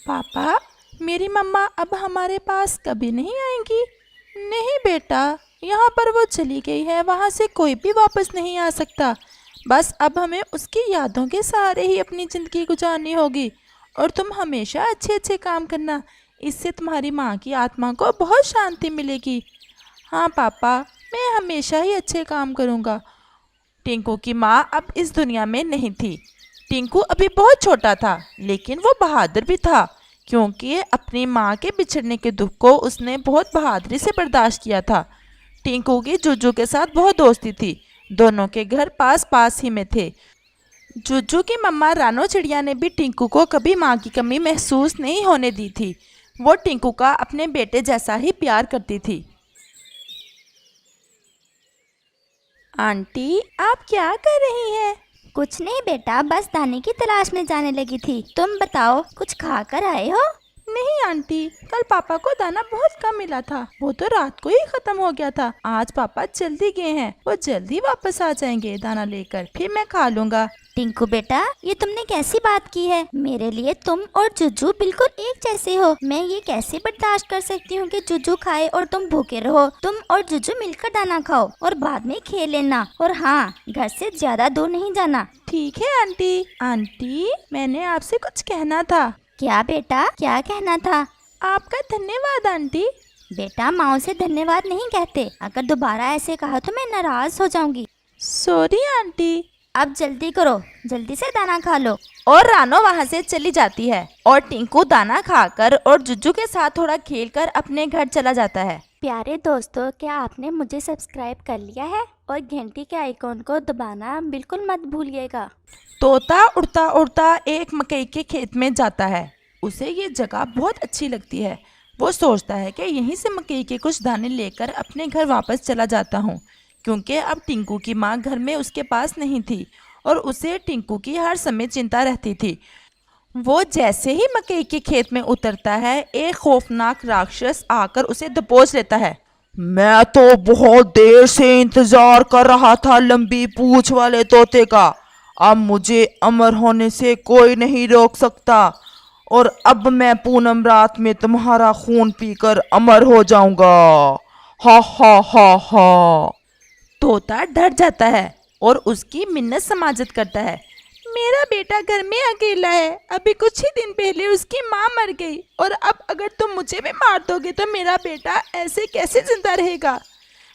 पापा, मेरी मम्मा अब हमारे पास कभी नहीं आएंगी? नहीं बेटा, यहाँ पर वो चली गई है, वहाँ से कोई भी वापस नहीं आ सकता। बस अब हमें उसकी यादों के सहारे ही अपनी ज़िंदगी गुजारनी होगी। और तुम हमेशा अच्छे अच्छे काम करना, इससे तुम्हारी माँ की आत्मा को बहुत शांति मिलेगी। हाँ पापा, मैं हमेशा ही अच्छे काम करूँगा। टिंकू की माँ अब इस दुनिया में नहीं थी। टिंकू अभी बहुत छोटा था, लेकिन वो बहादुर भी था, क्योंकि अपनी माँ के बिछड़ने के दुख को उसने बहुत बहादुरी से बर्दाश्त किया था। टिंकू की जुज्जू के साथ बहुत दोस्ती थी। दोनों के घर पास पास ही में थे। जुज्जू की मम्मा रानो चिड़िया ने भी टिंकू को कभी माँ की कमी महसूस नहीं होने दी थी। वो टिंकू का अपने बेटे जैसा ही प्यार करती थी। आंटी, आप क्या कर रही हैं? कुछ नहीं बेटा, बस दाने की तलाश में जाने लगी थी। तुम बताओ, कुछ खा कर आए हो? नहीं आंटी, कल पापा को दाना बहुत कम मिला था, वो तो रात को ही खत्म हो गया था। आज पापा जल्दी गए हैं, वो जल्दी वापस आ जाएंगे दाना लेकर, फिर मैं खा लूँगा। टिंकू बेटा, ये तुमने कैसी बात की है? मेरे लिए तुम और जुज्जू बिल्कुल एक जैसे हो। मैं ये कैसे बर्दाश्त कर सकती हूँ कि जुज्जू खाए और तुम भूखे रहो। तुम और जुज्जू मिलकर दाना खाओ और बाद में खेल लेना। और हाँ, घर से ज्यादा दूर नहीं जाना। ठीक है आंटी। आंटी, मैंने आपसे कुछ कहना था। क्या बेटा, क्या कहना था? आपका धन्यवाद आंटी। बेटा, माँ से धन्यवाद नहीं कहते। अगर दोबारा ऐसे कहा तो मैं नाराज हो जाऊंगी। Sorry aunty. अब जल्दी करो, जल्दी से दाना खा लो। और रानो वहाँ से चली जाती है और टिंकू दाना खाकर और जुज्जू के साथ थोड़ा खेलकर अपने घर चला जाता है। प्यारे दोस्तों, क्या आपने मुझे सब्सक्राइब कर लिया है? और घंटी के आइकॉन को दबाना बिल्कुल मत भूलिएगा। तोता उड़ता उड़ता एक मकई के खेत में जाता है। उसे ये जगह बहुत अच्छी लगती है। वो सोचता है कि यहीं से मकई के कुछ दाने लेकर अपने घर वापस चला जाता हूँ, क्योंकि अब टिंकू की माँ घर में उसके पास नहीं थी और उसे टिंकू की हर समय चिंता रहती थी। वो जैसे ही मकई के खेत में उतरता है, एक खौफनाक राक्षस आकर उसे दबोच लेता है। मैं तो बहुत देर से इंतजार कर रहा था लंबी पूंछ वाले तोते का। अब मुझे अमर होने से कोई नहीं रोक सकता, और अब मैं पूनम रात में तुम्हारा खून पीकर अमर हो जाऊंगा। हा हा हा हा। तोता डर जाता है और उसकी मिन्नत समाजत करता है। मेरा बेटा घर में अकेला है, अभी कुछ ही दिन पहले उसकी माँ मर गई, और अब अगर तुम मुझे भी मार दोगे तो मेरा बेटा ऐसे कैसे जिंदा रहेगा?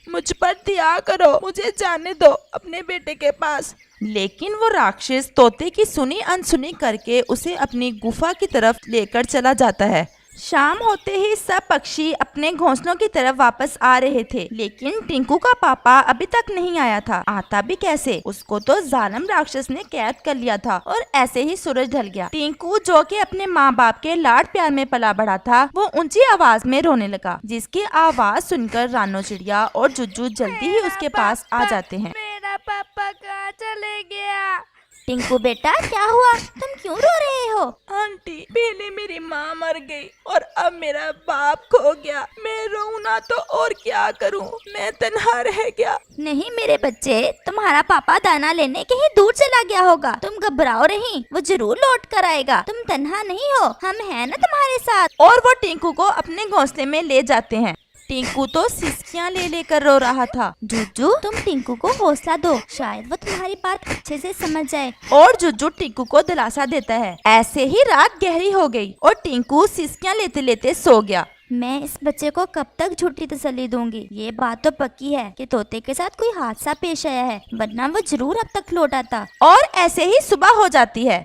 मुझ पर दया करो, मुझे जाने दो अपने बेटे के पास। लेकिन वो राक्षस तोते की सुनी अनसुनी करके उसे अपनी गुफा की तरफ लेकर चला जाता है। शाम होते ही सब पक्षी अपने घोंसलों की तरफ वापस आ रहे थे, लेकिन टिंकू का पापा अभी तक नहीं आया था। आता भी कैसे? उसको तो जालिम राक्षस ने कैद कर लिया था। और ऐसे ही सूरज ढल गया। टिंकू, जो कि अपने माँ बाप के लाड प्यार में पला बढ़ा था, वो ऊंची आवाज में रोने लगा, जिसकी आवाज सुनकर रानो चिड़िया और जुज्जू जल्दी ही उसके पास आ जाते हैं। मेरा पापा कहाँ चले गया? टिंकू बेटा, क्या हुआ? तुम क्यों रो रहे हो? आंटी, पहले मेरी माँ मर गई और अब मेरा बाप खो गया। मैं रोऊं ना तो और क्या करूं? मैं तन्हा रह गया। नहीं मेरे बच्चे, तुम्हारा पापा दाना लेने कहीं दूर चला गया होगा। तुम घबराओ नहीं, वो जरूर लौट कर आएगा। तुम तन्हा नहीं हो, हम हैं ना तुम्हारे साथ। और वो टिंकू को अपने घोंसले में ले जाते हैं। टिंकू तो सिसकियां ले लेकर रो रहा था। जुज्जू, तुम टिंकू को हौसला दो, शायद वो तुम्हारी बात अच्छे से समझ जाए। और जुज्जू टिंकू को दिलासा देता है। ऐसे ही रात गहरी हो गई और टिंकू सिसकियां लेते लेते सो गया। मैं इस बच्चे को कब तक झूठी तसल्ली दूंगी? ये बात तो पक्की है कि तोते के साथ कोई हादसा पेश आया है, वरना वो जरूर अब तक लौट आता। और ऐसे ही सुबह हो जाती है।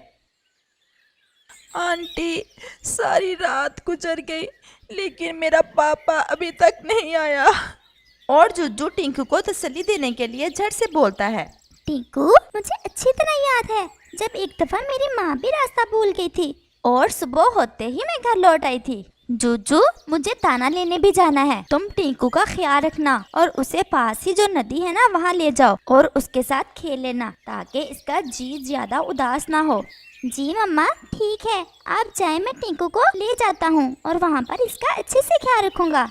आंटी, सारी रात गुजर गई, लेकिन मेरा पापा अभी तक नहीं आया। और जुज्जू टिंकू को तसल्ली देने के लिए झट से बोलता है। टिंकू, मुझे अच्छी तरह याद है जब एक दफा मेरी माँ भी रास्ता भूल गई थी और सुबह होते ही मैं घर लौट आई थी। जुज्जू, मुझे दाना लेने भी जाना है। तुम टिंकू का ख्याल रखना और उसे पास ही जो नदी है ना, वहाँ ले जाओ और उसके साथ खेल लेना, ताकि इसका जी ज्यादा उदास ना हो। जी मम्मा, ठीक है, आप जाए, मैं टिंकू को ले जाता हूँ और वहाँ पर इसका अच्छे से ख्याल रखूंगा।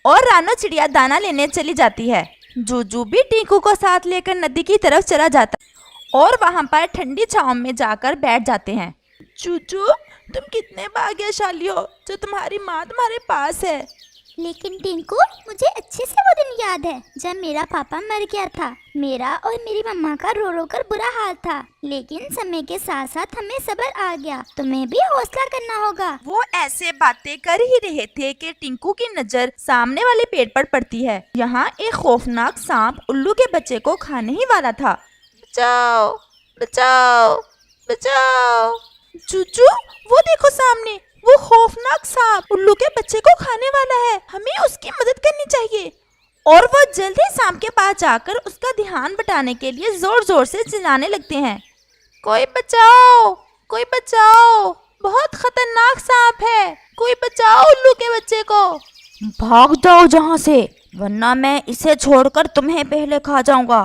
और रानो चिड़िया दाना लेने चली जाती है। जुज्जू भी टिंकू को साथ लेकर नदी की तरफ चला जाता और वहाँ पर ठंडी छांव में जाकर बैठ जाते हैं। जुज्जू, तुम कितने भाग्यशाली हो जो तुम्हारी माँ तुम्हारे पास है। लेकिन टिंकू, मुझे अच्छे से वो दिन याद है जब मेरा पापा मर गया था। मेरा और मेरी मम्मा का रो रो कर बुरा हाल था, लेकिन समय के साथ साथ हमें सब्र आ गया। तुम्हें भी हौसला करना होगा। वो ऐसे बातें कर ही रहे थे कि टिंकू की नजर सामने वाले पेड़ पर पड़ती है। यहाँ एक खौफनाक सांप उल्लू के बच्चे को खाने ही वाला था। बचाओ बचाओ बचाओ। चूचू, वो देखो सामने, वो खौफनाक सांप उल्लू के बच्चे को खाने वाला है। हमें उसकी मदद करनी चाहिए। और वो जल्द ही सांप के पास जाकर उसका ध्यान बटाने के लिए जोर जोर से चिल्लाने लगते हैं। कोई बचाओ, कोई बचाओ, बहुत खतरनाक सांप है, कोई बचाओ उल्लू के बच्चे को। भाग जाओ जहाँ से, वरना मैं इसे छोड़कर तुम्हें पहले खा जाऊंगा।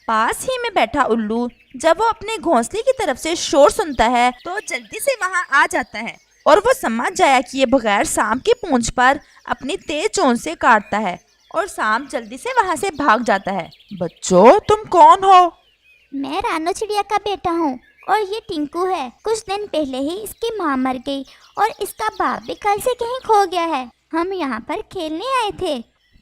पास ही में बैठा उल्लू जब वो अपने घोंसले की तरफ से शोर सुनता है तो जल्दी से वहां आ जाता है और वो समझ जाया कि ये बगैर सांप की पूंछ पर अपनी तेज चोंच से काटता है और सांप जल्दी से वहां से भाग जाता है। बच्चों, तुम कौन हो? मैं रानो चिड़िया का बेटा हूँ और ये टिंकू है। कुछ दिन पहले ही इसकी माँ मर गई और इसका बाप भी कल से कहीं खो गया है। हम यहाँ पर खेलने आए थे।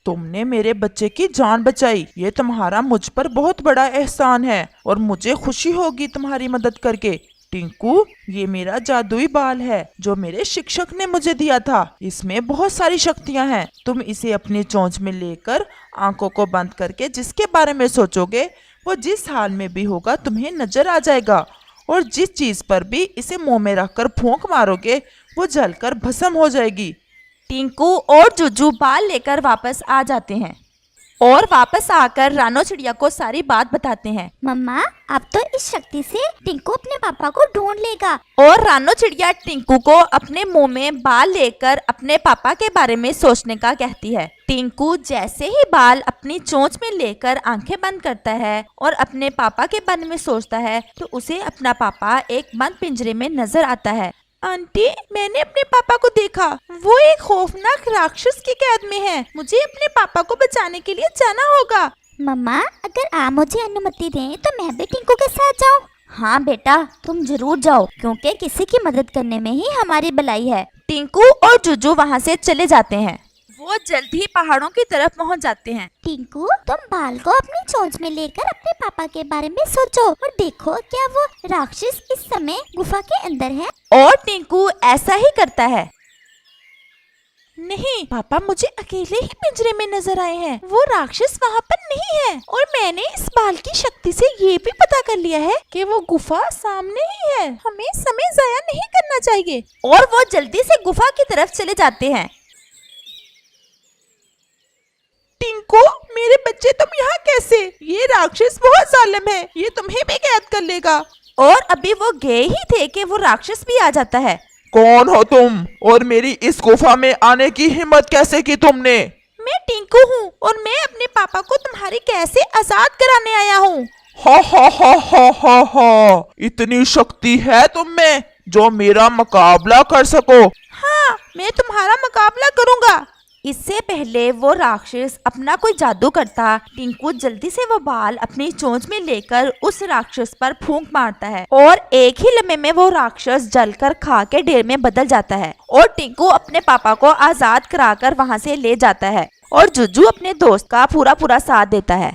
तुमने मेरे बच्चे की जान बचाई, ये तुम्हारा मुझ पर बहुत बड़ा एहसान है और मुझे खुशी होगी तुम्हारी मदद करके। टिंकू, ये मेरा जादुई बाल है जो मेरे शिक्षक ने मुझे दिया था। इसमें बहुत सारी शक्तियां हैं। तुम इसे अपनी चोंच में लेकर आंखों को बंद करके जिसके बारे में सोचोगे वो जिस हाल में भी होगा तुम्हें नजर आ जाएगा, और जिस चीज पर भी इसे मुंह में रखकर फूंक मारोगे वो जलकर भस्म हो जाएगी। टिंकू और जुजू बाल लेकर वापस आ जाते हैं और वापस आकर रानो चिड़िया को सारी बात बताते हैं। मम्मा, अब तो इस शक्ति से टिंकू अपने पापा को ढूंढ लेगा। और रानो चिड़िया टिंकू को अपने मुंह में बाल लेकर अपने पापा के बारे में सोचने का कहती है। टिंकू जैसे ही बाल अपनी चोंच में लेकर आंखें बंद करता है और अपने पापा के बारे में सोचता है तो उसे अपना पापा एक बंद पिंजरे में नजर आता है। आंटी, मैंने अपने पापा को देखा, वो एक खौफनाक राक्षस की कैद में है। मुझे अपने पापा को बचाने के लिए जाना होगा। मम्मा, अगर आप मुझे अनुमति दें तो मैं भी टिंकू के साथ जाऊं? हाँ बेटा, तुम जरूर जाओ, क्योंकि किसी की मदद करने में ही हमारी भलाई है। टिंकू और जुजू वहाँ से चले जाते हैं। वो जल्द ही पहाड़ों की तरफ पहुँच जाते हैं। टिंकू, तुम बाल को अपनी चोंच में लेकर अपने पापा के बारे में सोचो और देखो क्या वो राक्षस इस समय गुफा के अंदर है। और टिंकू ऐसा ही करता है। नहीं, पापा मुझे अकेले ही पिंजरे में नजर आए हैं, वो राक्षस वहाँ पर नहीं है। और मैंने इस बाल की शक्ति से ये भी पता कर लिया है कि वो गुफा सामने ही है। हमें समय जाया नहीं करना चाहिए। और वो जल्दी से गुफा की तरफ चले जाते हैं। टिंकू, मेरे बच्चे, तुम यहाँ कैसे? ये राक्षस बहुत जालिम है, ये तुम्हें भी कैद कर लेगा। और अभी वो गए ही थे कि वो राक्षस भी आ जाता है। कौन हो तुम और मेरी इस गुफा में आने की हिम्मत कैसे की तुमने? मैं टिंकू हूँ और मैं अपने पापा को तुम्हारी कैसे आजाद कराने आया हूँ। हा हा हा हा हा हा, इतनी शक्ति है तुम में जो मेरा मुकाबला कर सको? हाँ, मैं तुम्हारा मुकाबला करूँगा। इससे पहले वो राक्षस अपना कोई जादू करता, टिंकू जल्दी से वो बाल अपनी चोंच में लेकर उस राक्षस पर फूंक मारता है और एक ही लम्हे में वो राक्षस जलकर खाक के ढेर में बदल जाता है और टिंकू अपने पापा को आजाद कराकर वहाँ से ले जाता है और जुजू अपने दोस्त का पूरा साथ देता है।